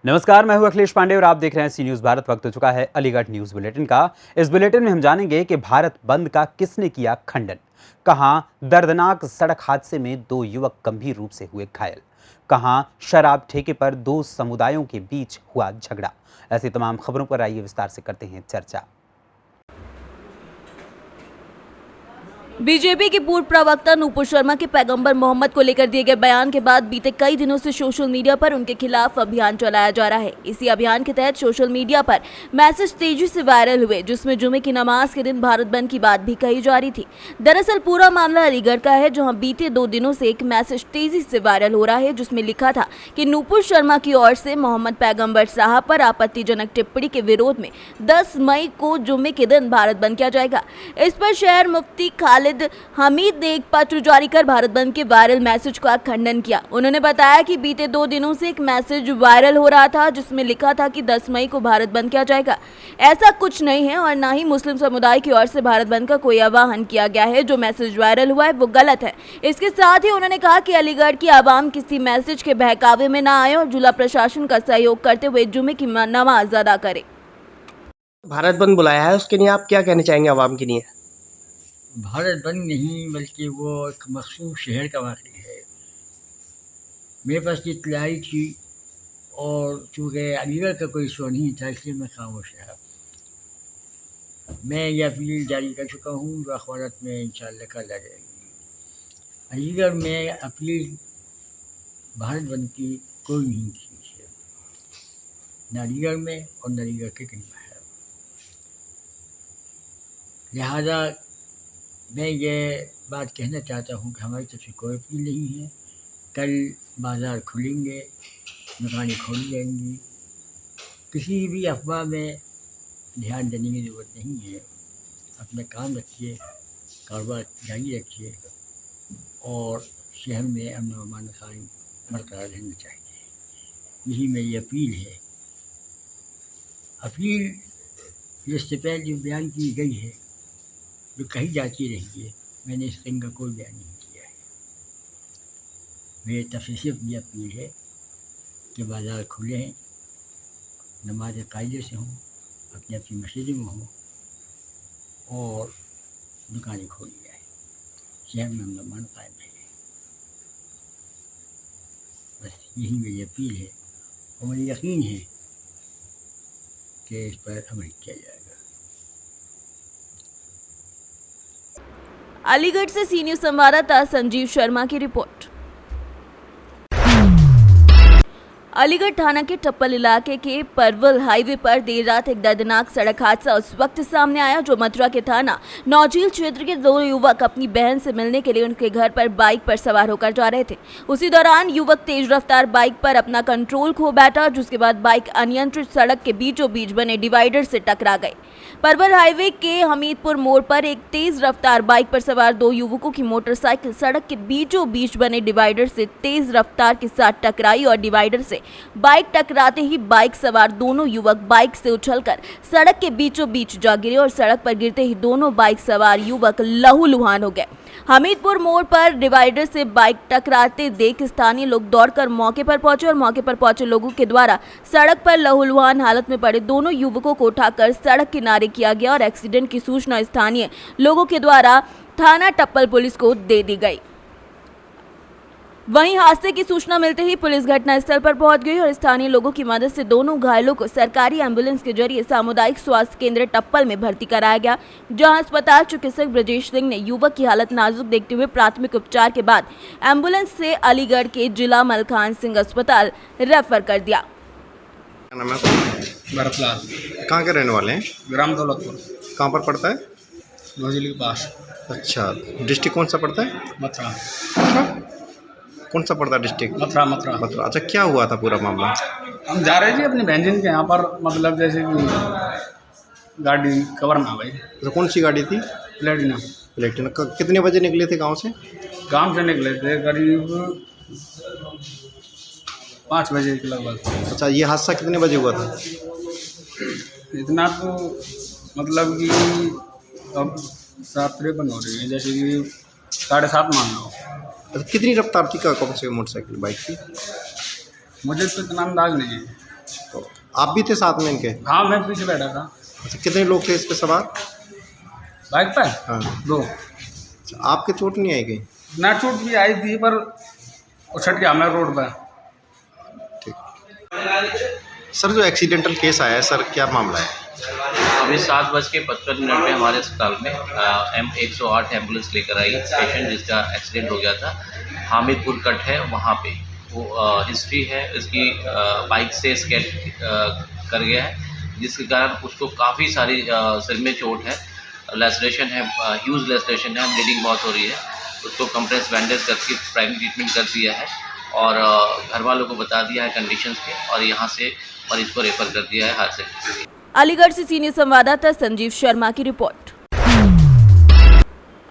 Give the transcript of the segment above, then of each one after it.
नमस्कार, मैं हूं अखिलेश पांडे और आप देख रहे हैं सी न्यूज भारत। वक्त हो चुका है अलीगढ़ न्यूज बुलेटिन का। इस बुलेटिन में हम जानेंगे कि भारत बंद का किसने किया खंडन, कहां दर्दनाक सड़क हादसे में 2 युवक गंभीर रूप से हुए घायल, कहां शराब ठेके पर 2 समुदायों के बीच हुआ झगड़ा। ऐसी तमाम खबरों पर आइए विस्तार से करते हैं चर्चा। बीजेपी के पूर्व प्रवक्ता नूपुर शर्मा के पैगंबर मोहम्मद को लेकर दिए गए बयान के बाद बीते कई दिनों से सोशल मीडिया पर उनके खिलाफ अभियान चलाया जा रहा है। इसी अभियान के तहत सोशल मीडिया पर मैसेज तेजी से वायरल हुए, जिसमें जुमे की नमाज के दिन भारत बंद की बात भी कही जा रही थी। दरअसल पूरा मामला अलीगढ़ का है, जहां बीते 2 दिनों से एक मैसेज तेजी से वायरल हो रहा है, जिसमें लिखा था कि नूपुर शर्मा की ओर से मोहम्मद पैगंबर साहब पर आपत्तिजनक टिप्पणी के विरोध में 10 मई को जुमे के दिन भारत बंद किया जाएगा। इस पर शहर मुफ्ती खालिद हमीद ने एक पत्र जारी कर भारत बंद के वायरल मैसेज का खंडन किया। उन्होंने बताया कि बीते 2 दिनों से एक मैसेज वायरल हो रहा था, जिसमें लिखा था कि 10 मई को भारत बंद किया जाएगा। ऐसा कुछ नहीं है और ना ही मुस्लिम समुदाय की ओर से भारत बंद का कोई आह्वान किया गया है। जो मैसेज वायरल हुआ है वो गलत है। इसके साथ ही उन्होंने कहा कि अलीगढ़ की आवाम किसी मैसेज के बहकावे में ना आए और जिला प्रशासन का सहयोग करते हुए जुमे की नमाज अदा करे। भारत बंद बुलाया है, उसके लिए आप क्या कहना चाहेंगे आवाम के लिए? भारत बंद नहीं, बल्कि वो एक मखसूस शहर का वाक़या है। मेरे पास ये इत्तलाई थी और चूँकि अलीगढ़ का कोई शो नहीं था, इसलिए मैं खामोश रहा। मैं ये अपील जारी कर चुका हूँ, जो अखबारात में इंशाअल्लाह कल आ जाएगी। अलीगढ़ में अपील भारत बंद की कोई नहीं की है, न अलीगढ़ में और न अलीगढ़ के कहीं बाहर। लिहाजा मैं ये बात कहना चाहता हूँ कि हमारी तरफ से कोई अपील नहीं है। कल बाज़ार खुलेंगे, दुकानें खोली जाएंगी, किसी भी अफवाह में ध्यान देने की ज़रूरत नहीं है। अपना काम रखिए, कारोबार जारी रखिए और शहर में अमन व अमान कायम बरकरार रहना चाहिए। यही मेरी अपील है। अपील इससे पहले जो बयान की गई है, जो कही जाती रही है, मैंने इस तरह का कोई बयान नहीं किया है। मेरी तरफ से सिर्फ ये अपील है कि बाज़ार खुले हैं, नमाज कायदे से हों, अपनी अपनी मस्जिदों में हों और दुकानें खोली जाए, शहर में अमन अमान कायम है। बस यही मेरी अपील है और मुझे यकीन है कि इस पर अमल किया जाएगा। अलीगढ़ से सी न्यूज संवाददाता संजीव शर्मा की रिपोर्ट। अलीगढ़ थाना के टप्पल इलाके के परवल हाईवे पर देर रात एक दर्दनाक सड़क हादसा उस वक्त सामने आया जो मथुरा के थाना नौझील क्षेत्र के 2 युवक अपनी बहन से मिलने के लिए उनके घर पर बाइक पर सवार होकर जा रहे थे। उसी दौरान युवक तेज रफ्तार बाइक पर अपना कंट्रोल खो बैठा, जिसके बाद बाइक अनियंत्रित सड़क के बीचों बीच बने डिवाइडर से टकरा गई। परवल हाईवे के हमीदपुर मोड़ पर एक तेज रफ्तार बाइक पर सवार 2 युवकों की मोटरसाइकिल सड़क के बीचों बीच बने डिवाइडर से तेज रफ्तार के साथ टकराई और डिवाइडर से बाइक टकराते ही बाइक सवार दोनों युवक बाइक से उछलकर सड़क के बीचों बीच जा गिरे और सड़क पर गिरते ही दोनों बाइक सवार युवक लहूलुहान हो गए। हमीदपुर मोड़ पर डिवाइडर से बाइक टकराते देख स्थानीय लोग दौड़कर मौके पर पहुंचे और मौके पर पहुंचे लोगों के द्वारा सड़क पर लहूलुहान हालत में पड़े दोनों युवकों को उठाकर सड़क किनारे किया गया और एक्सीडेंट की सूचना स्थानीय लोगों के द्वारा थाना टप्पल पुलिस को दे दी गई। वहीं हादसे की सूचना मिलते ही पुलिस घटनास्थल पर पहुंच गई और स्थानीय लोगों की मदद से दोनों घायलों को सरकारी एम्बुलेंस के जरिए सामुदायिक स्वास्थ्य केंद्र टप्पल में भर्ती कराया गया, जहां अस्पताल चिकित्सक ब्रजेश सिंह ने युवक की हालत नाजुक देखते हुए प्राथमिक उपचार के बाद एम्बुलेंस से अलीगढ़ के जिला मलखान सिंह अस्पताल रेफर कर दिया। क्या नाम है आपका? भरतलाल, कहाँ के रहने वाले हैं? ग्राम दौलतपुर, कहाँ पर पड़ता है? नौझील के पास, अच्छा, डिस्ट्रिक्ट कौन सा पड़ता है? मथुरा। कौन सा पड़ता है डिस्ट्रिक्ट? मथुरा मथुरा। मतलब अच्छा, क्या हुआ था पूरा मामला? हम जा रहे थे अपनी बहन के यहाँ पर, मतलब जैसे कि गाड़ी कवर में आ गई। तो कौन सी गाड़ी थी? प्लेटिना। प्लेटिना। कितने बजे निकले थे गांव से? गांव से निकले थे करीब 5 बजे के लगभग। अच्छा, ये हादसा कितने बजे हुआ था? इतना तो मतलब कि अब 7:53 हो रही है, जैसे कि 7:30 मान लो। अच्छा, कितनी रफ्तार थी? कौन सी मोटरसाइकिल बाइक थी? मुझे तो इतना अंदाज नहीं है। तो आप भी थे साथ में इनके? हाँ, मैं पीछे बैठा था अच्छा, कितने लोग थे इस पे सवार? बाइक पर। हाँ। 2। अच्छा, आपके चोट नहीं आई कहीं? ना चोट भी आई थी पर उछट गया मैं रोड पर। सर, जो एक्सीडेंटल केस आया है सर, क्या मामला है? अभी 7:55 में हमारे अस्पताल में M108 एम्बुलेंस लेकर आई पेशेंट जिसका एक्सीडेंट हो गया था। हामिदपुर कट है वहाँ पे वो हिस्ट्री है इसकी, बाइक से स्केट कर गया है जिसके कारण उसको काफ़ी सारी सिर में चोट है, लेसरेशन है, ह्यूज लेसरेशन है, ब्लीडिंग बहुत हो रही है। उसको कंप्रेस बैंडेज करके प्राइमरी ट्रीटमेंट कर दिया है और घर वालों को बता दिया है कंडीशंस के और यहाँ से मरीज को रेफर कर दिया है हादसे के। अलीगढ़ से सीनियर संवाददाता संजीव शर्मा की रिपोर्ट।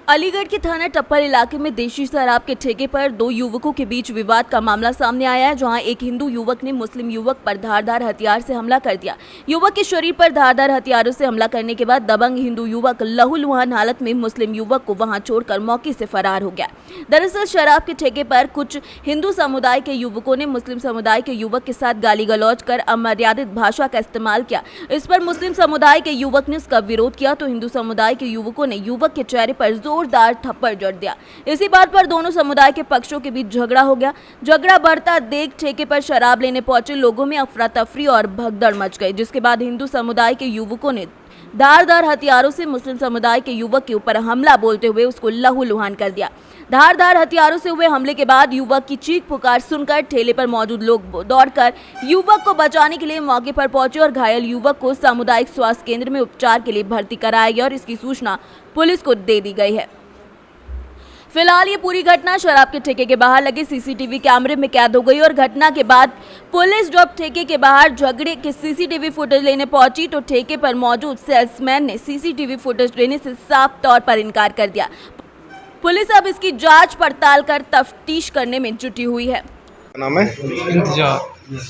अलीगढ़ के थाना टप्पल इलाके में देशी शराब के ठेके पर 2 युवकों के बीच विवाद का मामला सामने आया है, जहां एक हिंदू युवक ने मुस्लिम युवक पर धारदार हथियार से हमला कर दिया। युवक के शरीर पर धारदार हथियारों से हमला करने के बाद दबंग हिंदू युवक लहूलुहान हालत में मुस्लिम युवक को वहां छोड़कर मौके से फरार हो गया। दरअसल शराब के ठेके पर कुछ हिंदू समुदाय के युवकों ने मुस्लिम समुदाय के युवक के साथ गाली गलौज कर अमर्यादित भाषा का इस्तेमाल किया। इस पर मुस्लिम समुदाय के युवक ने इसका विरोध किया तो हिंदू समुदाय के युवकों ने युवक के चेहरे पर जोरदार थप्पड़ जड़ दिया। इसी बात पर दोनों समुदाय के पक्षों के बीच झगड़ा हो गया। झगड़ा बढ़ता देख ठेके पर शराब लेने पहुंचे लोगों में अफरा तफरी और भगदड़ मच गई, जिसके बाद हिंदू समुदाय के युवकों ने धारदार हथियारों से मुस्लिम समुदाय के युवक के ऊपर हमला बोलते हुए उसको लहूलुहान कर दिया। धारदार हथियारों से हुए हमले के बाद युवक की चीख पुकार सुनकर ठेले पर मौजूद लोग दौड़कर युवक को बचाने के लिए मौके पर पहुंचे और घायल युवक को सामुदायिक स्वास्थ्य केंद्र में उपचार के लिए भर्ती कराया गया और इसकी सूचना पुलिस को दे दी गई है। फिलहाल ये पूरी घटना शराब के ठेके के बाहर लगे सीसीटीवी कैमरे में कैद हो गई और घटना के बाद पुलिस जब ठेके के बाहर झगड़े के सीसीटीवी फुटेज लेने पहुंची तो ठेके पर मौजूद सेल्समैन ने सीसीटीवी फुटेज लेने से साफ तौर पर इनकार कर दिया। पुलिस अब इसकी जांच पड़ताल कर तफ्तीश करने में जुटी हुई है। नाम है? इंतजार।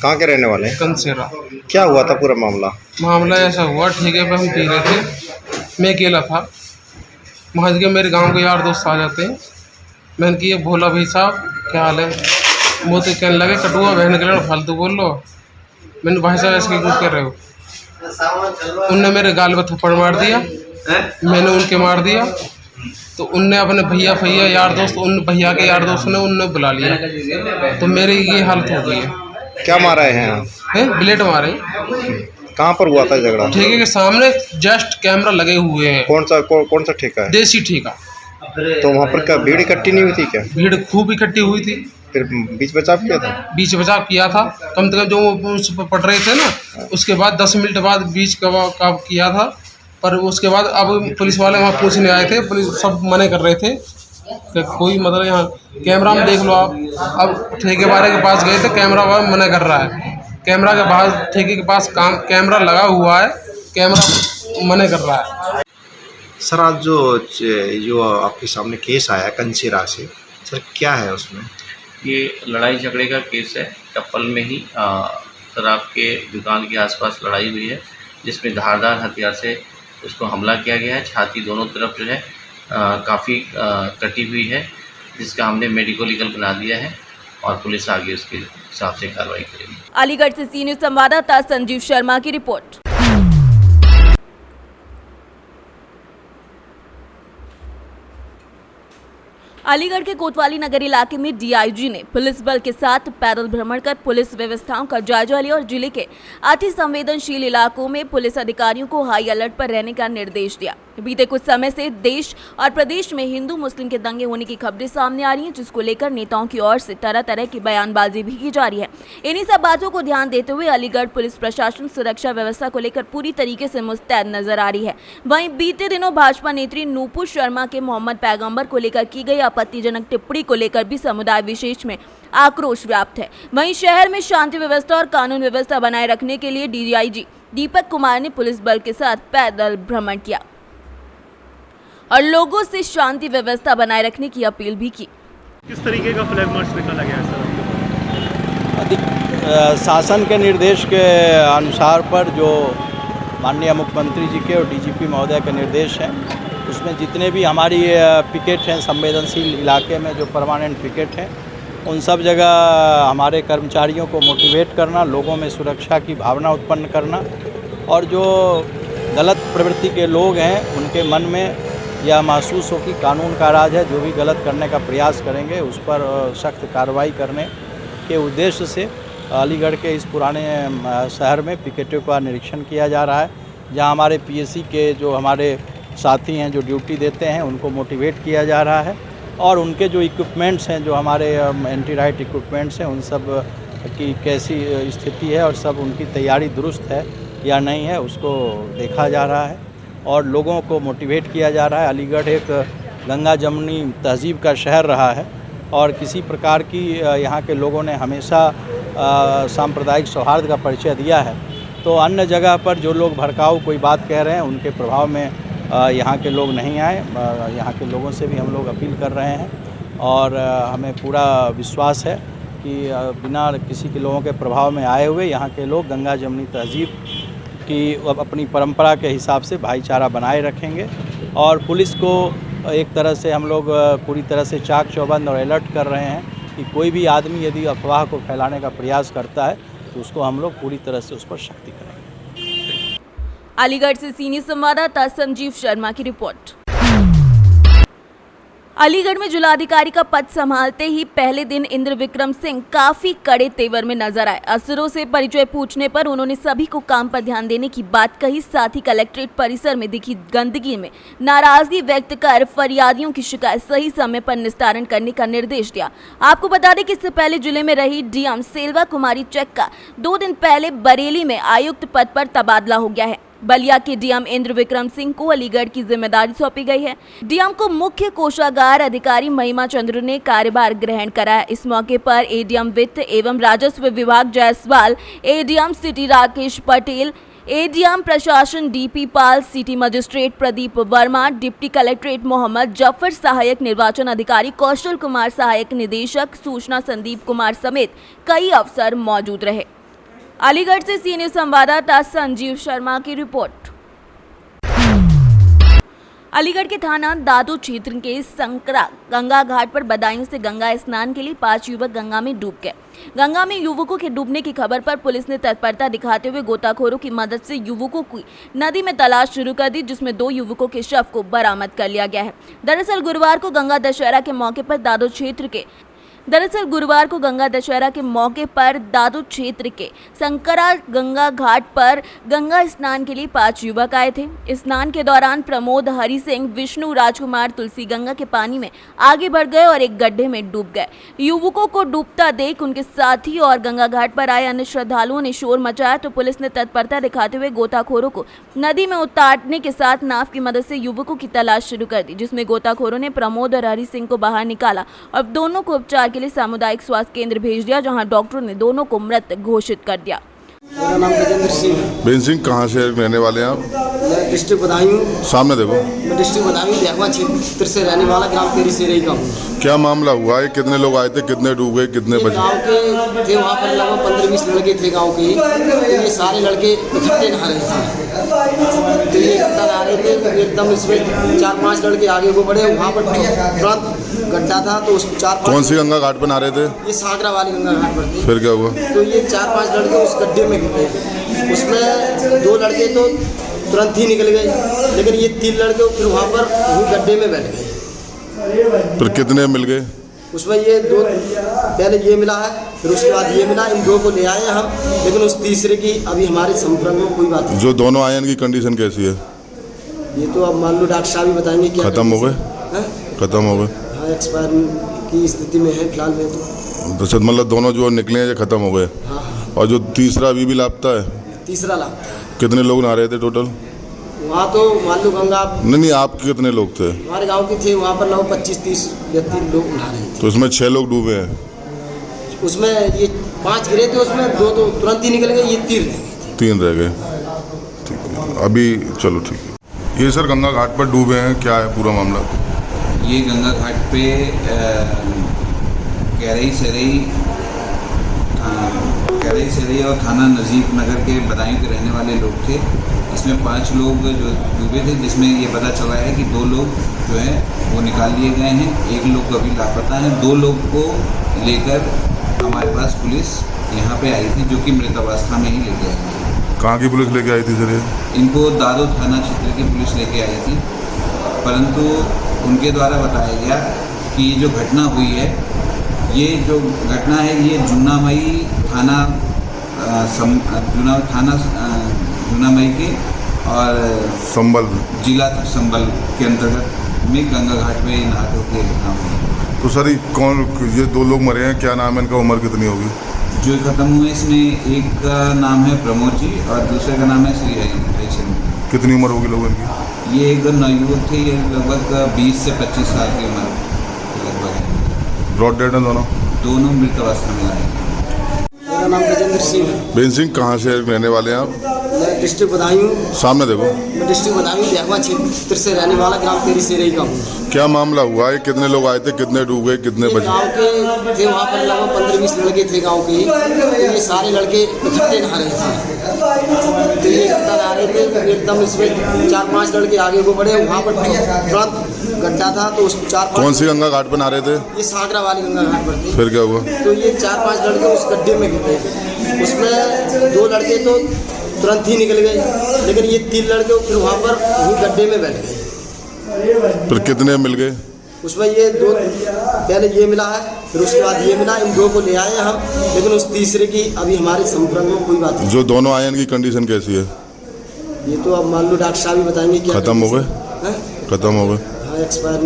कहाँ के रहने वाले हैं? कंसेरा। क्या हुआ था पूरा मामला? मामला ऐसा हुआ, ठेके पे हम पी रहे थे, मैं अकेला था। वहाँ के मेरे गांव के यार दोस्त आ जाते हैं, मैंने कि ये भोला भाई साहब क्या हाल है, वो तो कहने लगे कटुआ बहन के लिए फालतू बोल लो। मैंने भाई साहब ऐसे क्यों कर रहे हो? उनने मेरे गाल पे थप्पड़ मार दिया, मैंने उनके मार दिया, तो उनने अपने भैया यार दोस्त, उन भैया के यार दोस्त ने उनने बुला लिया, तो मेरी ये हालत हो गई है। क्या मारा है यहाँ? ब्लेड मारे। कहाँ पर हुआ था झगड़ा? ठेके के सामने जस्ट कैमरा लगे हुए हैं। कौन सा ठेका है? देसी ठेका। तो वहाँ पर क्या भीड़ इकट्ठी नहीं हुई थी क्या? भीड़ खूब इकट्ठी हुई थी। फिर बीच बचाव किया था? बीच बचाव किया था, कम से कम जो उस पर पड़ रहे थे ना, उसके बाद 10 मिनट बाद बीच का किया था, पर उसके बाद अब पुलिस वाले वहाँ पूछने आए थे, पुलिस सब मना कर रहे थे कि कोई मतलब यहाँ कैमरा में देख लो आप। अब ठेके वाले के पास गए थे, कैमरा वाला मना कर रहा है, कैमरा के बाहर ठेके के पास कैमरा लगा हुआ है, कैमरा मना कर रहा है। सर, आज जो आपके सामने केस आया कंसेरा से, सर क्या है उसमें? ये लड़ाई झगड़े का केस है। टप्पल में ही शराब के दुकान के आसपास लड़ाई हुई है जिसमें धारदार हथियार से उसको हमला किया गया है। छाती दोनों तरफ जो है काफ़ी कटी हुई है, जिसका हमने मेडिको लीगल बना दिया है और पुलिस आगे उसके हिसाब से कार्रवाई करेगी। अलीगढ़ से सीनियर संवाददाता संजीव शर्मा की रिपोर्ट। अलीगढ़ के कोतवाली नगर इलाके में डीआईजी ने पुलिस बल के साथ पैदल भ्रमण कर पुलिस व्यवस्थाओं का जायजा लिया और जिले के अति संवेदनशील इलाकों में पुलिस अधिकारियों को हाई अलर्ट पर रहने का निर्देश दिया। बीते कुछ समय से देश और प्रदेश में हिंदू मुस्लिम के दंगे होने की खबरें सामने आ रही हैं, जिसको लेकर नेताओं की ओर से तरह तरह की बयानबाजी भी की जा रही है। इन्हीं सब बातों को ध्यान देते हुए अलीगढ़ पुलिस प्रशासन सुरक्षा व्यवस्था को लेकर पूरी तरीके से मुस्तैद नजर आ रही है। वहीं बीते दिनों भाजपा नेत्री नूपुर शर्मा के मोहम्मद पैगंबर को लेकर की गई आपत्तिजनक टिप्पणी को लेकर भी समुदाय विशेष में आक्रोश व्याप्त है। वहीं शहर में शांति व्यवस्था और कानून व्यवस्था बनाए रखने के लिए डीआईजी दीपक कुमार ने पुलिस बल के साथ पैदल भ्रमण किया और लोगों से शांति व्यवस्था बनाए रखने की अपील भी की। किस तरीके का फ्लैग मार्च निकाला गया है सर? शासन के निर्देश के अनुसार पर जो माननीय मुख्यमंत्री जी के और डीजीपी महोदय के निर्देश हैं, उसमें जितने भी हमारी पिकेट हैं संवेदनशील इलाके में जो परमानेंट पिकेट हैं, उन सब जगह हमारे कर्मचारियों को मोटिवेट करना, लोगों में सुरक्षा की भावना उत्पन्न करना और जो गलत प्रवृत्ति के लोग हैं उनके मन में यह महसूस हो कि कानून का राज है, जो भी गलत करने का प्रयास करेंगे उस पर सख्त कार्रवाई करने के उद्देश्य से अलीगढ़ के इस पुराने शहर में पिकेटों का निरीक्षण किया जा रहा है, जहां हमारे पीएससी के जो हमारे साथी हैं जो ड्यूटी देते हैं उनको मोटिवेट किया जा रहा है और उनके जो इक्विपमेंट्स हैं, जो हमारे एंटी राइट इक्विपमेंट्स हैं, उन सब की कैसी स्थिति है और सब उनकी तैयारी दुरुस्त है या नहीं है उसको देखा जा रहा है और लोगों को मोटिवेट किया जा रहा है। अलीगढ़ एक गंगा जमुनी तहजीब का शहर रहा है और किसी प्रकार की यहाँ के लोगों ने हमेशा सांप्रदायिक सौहार्द का परिचय दिया है, तो अन्य जगह पर जो लोग भड़काऊ कोई बात कह रहे हैं उनके प्रभाव में यहाँ के लोग नहीं आए। यहाँ के लोगों से भी हम लोग अपील कर रहे हैं और हमें पूरा विश्वास है कि बिना किसी के लोगों के प्रभाव में आए हुए यहाँ के लोग गंगा जमुनी तहजीब की अपनी परंपरा के हिसाब से भाईचारा बनाए रखेंगे और पुलिस को एक तरह से हम लोग पूरी तरह से चाक चौबंद और अलर्ट कर रहे हैं कि कोई भी आदमी यदि अफवाह को फैलाने का प्रयास करता है तो उसको हम लोग पूरी तरह से उस पर सख्ती करेंगे। अलीगढ़ से सीनियर संवाददाता संजीव शर्मा की रिपोर्ट। अलीगढ़ में जिलाधिकारी का पद संभालते ही पहले दिन इंद्र विक्रम सिंह काफी कड़े तेवर में नजर आए। अफसरों से परिचय पूछने पर उन्होंने सभी को काम पर ध्यान देने की बात कही, साथ ही कलेक्ट्रेट परिसर में दिखी गंदगी में नाराजगी व्यक्त कर फरियादियों की शिकायत सही समय पर निस्तारण करने का निर्देश दिया। आपको बता दें कि इससे पहले जिले में रही डीएम सेल्वा कुमारी चेक का 2 दिन पहले बरेली में आयुक्त पद पर तबादला हो गया है। बलिया के डीएम इंद्र विक्रम सिंह को अलीगढ़ की जिम्मेदारी सौंपी गई है। डीएम को मुख्य कोषागार अधिकारी महिमा चंद्र ने कार्यभार ग्रहण कराया। इस मौके पर एडीएम वित्त एवं राजस्व विभाग Jaiswal, ADM city Rakesh Patel, ADM प्रशासन DP Pal, city magistrate Pradeep Verma, deputy collectorate Mohammad Zafar, सहायक निर्वाचन अधिकारी कौशल कुमार, सहायक निदेशक सूचना संदीप कुमार समेत कई अफसर मौजूद रहे। अलीगढ़ से सीनियर संवाददाता संजीव शर्मा की रिपोर्ट। अलीगढ़ के थाना दादू क्षेत्र के संकरा गंगा घाट पर बदायूं से गंगा स्नान के लिए 5 युवक गंगा में डूब गए। गंगा में युवकों के डूबने की खबर पर पुलिस ने तत्परता दिखाते हुए गोताखोरों की मदद से युवकों की नदी में तलाश शुरू कर दी, जिसमें 2 युवकों के शव को बरामद कर लिया गया है। दरअसल गुरुवार को गंगा दशहरा के मौके पर दादू क्षेत्र के संकरा गंगा घाट पर गंगा स्नान के लिए 5 युवक आए थे। स्नान के दौरान प्रमोद हरि सिंह, विष्णु राजकुमार तुलसी गंगा के पानी में आगे बढ़ गए और एक गड्ढे में डूब गए। युवकों को डूबता देख उनके साथी और गंगा घाट पर आए अन्य श्रद्धालुओं ने शोर मचाया, तो पुलिस ने तत्परता दिखाते हुए गोताखोरों को नदी में उतारने के साथ नाव की मदद से युवकों की तलाश शुरू कर दी, जिसमें गोताखोरों ने प्रमोद और हरि सिंह को बाहर निकाला और दोनों को उपचार के लिए सामुदायिक स्वास्थ्य केंद्र भेज दिया, जहां डॉक्टरों ने दोनों को मृत घोषित कर दिया। मेरा नाम गजेंद्र सिंह है। बेन सिंह, कहाँ से रहने वाले हैं आप? मैं डिस्ट्रिक्ट बदायूं। सामने देखो। मैं डिस्ट्रिक्ट बदायूं देहवा क्षेत्र से रहने वाला, ग्राम तेरी सेरई का हूँ। क्या मामला हुआ है? कितने लोग आए थे, कितने डूब गए, कितने बचे? गाँव के थे, वहाँ पर लगभग 15-20 लड़के थे गाँव के, तो ये सारे लड़के इकट्ठे नहा रहे थे। तो ये इकट्ठा नहा रहे थे, एकदम इसमें 4-5 लड़के आगे को बढ़े, वहाँ पर तुरंत गड्ढा था, तो उस 4-5। कौन सी गंगा घाट पर नहा रहे थे? ये सागरा वाली गंगा घाट पर थे। फिर क्या हुआ? तो ये 4-5 लड़के उस गड्ढे में गिर गए। उसमें 2 लड़के तो तुरंत ही निकल गए, लेकिन ये 3 लड़के फिर वहाँ पर वही गड्ढे में बैठ गए। फिर कितने मिल गए? उसमें ये 2 पहले ये मिला है, फिर उसके बाद ये मिला। इन 2 को ले आए हम, लेकिन उस तीसरे की अभी हमारे संपर्क में कोई बात नहीं। जो दोनों आए इनकी कंडीशन कैसी है? ये तो अब मान लो डॉक्टर साहब ही बताएंगे। क्या खत्म हो गए? खत्म हो गए? हाँ, एक्सपायर की स्थिति में है फिलहाल में। तो मतलब दोनों जो निकले हैं ये खत्म हो गए? हाँ। और जो तीसरा अभी भी लापता है? तीसरा लापता है। कितने लोग नहा रहे थे टोटल वहाँ? तो मान लो गंगा। नहीं, आपके कितने लोग थे? हमारे गांव के थे वहाँ पर लगभग 25-30 व्यक्ति लोग नहा रहे थे। तो उसमें 6 लोग डूबे हैं? उसमें ये 5 गिरे थे, उसमें 2 तो तुरंत ही निकल गए, ये 3 रह गए। ठीक है, अभी चलो ठीक है। ये सर गंगा घाट पर डूबे हैं, क्या है पूरा मामला? ये गंगा घाट पे कैरई सरेई और थाना नजीब नगर के बदायूं के रहने वाले लोग थे। इसमें 5 लोग जो डूबे थे, जिसमें ये पता चला है कि 2 लोग जो है वो निकाल लिए गए हैं, 1 लोग अभी लापता है। 2 लोग को लेकर हमारे पास पुलिस यहाँ पे आई थी, जो कि मृत अवस्था में ही लेके आई थी। कहाँ की पुलिस लेके आई थी सर ये? इनको दादो थाना क्षेत्र की पुलिस लेके आई थी, परंतु उनके द्वारा बताया गया कि ये जो घटना हुई है, ये जो घटना है ये जूनामई थाना जूनामई के और संबल जिला संबल के अंतर्गत में गंगा घाट पे नहाते हुए घटना हुई। तो सर ये दो लोग मरे हैं, क्या नाम है इनका, उम्र कितनी होगी? जो खत्म हुए इसमें एक का नाम है प्रमोद जी और दूसरे का नाम है श्री हरिचंद। कितनी उम्र होगी लोगों की? ये एक नवयुवक थे, ये लगभग 20 से 25 साल की उम्र लगभग है। ब्रॉड डेड हैं दोनों मृत अवस्था में आए। मेरा नाम गजेंद्र सिंह है। बेन सिंह, कहाँ से रहने वाले हैं आप? मैं डिस्ट्रिक्ट बदायूं, सामने देखो। मैं डिस्ट्रिक्ट बदायूं देहवा क्षेत्र से रहने वाला, ग्राम तेरी सेरई का हूँ। क्या मामला हुआ है? कितने लोग आए थे, कितने डूब गए, कितने बचे? गाँव के थे, वहाँ पर लगभग 15-20 लड़के थे गाँव के, तो ये सारे लड़के इकट्ठे नहा रहे थे। तो ये इकट्ठा नहा रहे थे, एकदम इसमें 4-5 लड़के आगे को बढ़े, वहाँ पर तुरंत गड्ढा था, तो उस 4-5 कौन सी गंगा घाट पर नहा रहे थे? ये सागरा वाली गंगा घाट पर थे। फिर क्या हुआ? तो ये 4-5 लड़के उस गड्ढे में गिर गए, उसमें 2 लड़के तो तुरंत ही निकल गए, लेकिन ये 3 लड़के फिर वहाँ पर वही गड्ढे में बैठ गए। फिर कितने मिल गए? उसमें ये 2 पहले ये मिला है, फिर उसके बाद ये मिला, इन 2 को ले आए हम, लेकिन उस तीसरे की अभी हमारे संपर्क में कोई बात नहीं। जो दोनों आए इनकी कंडीशन कैसी है? ये तो अब मान लो डॉक्टर साहब ही बताएंगे क्या। खत्म हो गए? खत्म हो गए? हाँ, एक्सपायर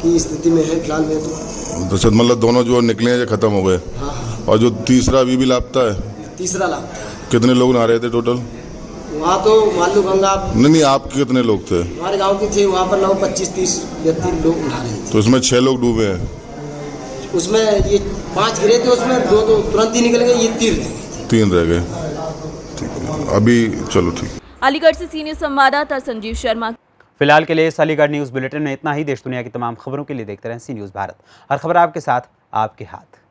की स्थिति में है फिलहाल में तो। मतलब दोनों जो निकले हैं ये खत्म हो गए? हाँ। और जो तीसरा अभी भी लापता है? तीसरा लाभ। कितने लोग नहा रहे थे टोटल? वहाँ तो मान लो गंगा। नहीं, आपके कितने लोग थे? हमारे गांव के थे, वहाँ पर लगभग 25-30 व्यक्ति लोग नहा रहे थे। तो इसमें 6 लोग डूबे हैं? उसमें ये 5 गिरे थे, उसमें 2 तो तुरंत ही निकल गए, ये 3 रह गए। ठीक है, अभी चलो ठीक। अलीगढ़ से सीनियर संवाददाता संजीव शर्मा। फिलहाल के लिए इस अलीगढ़ न्यूज़ बुलेटिन में इतना ही। देश दुनिया की तमाम खबरों के लिए देखते रहें सी न्यूज़ भारत। हर खबर आपके साथ, आपके हाथ।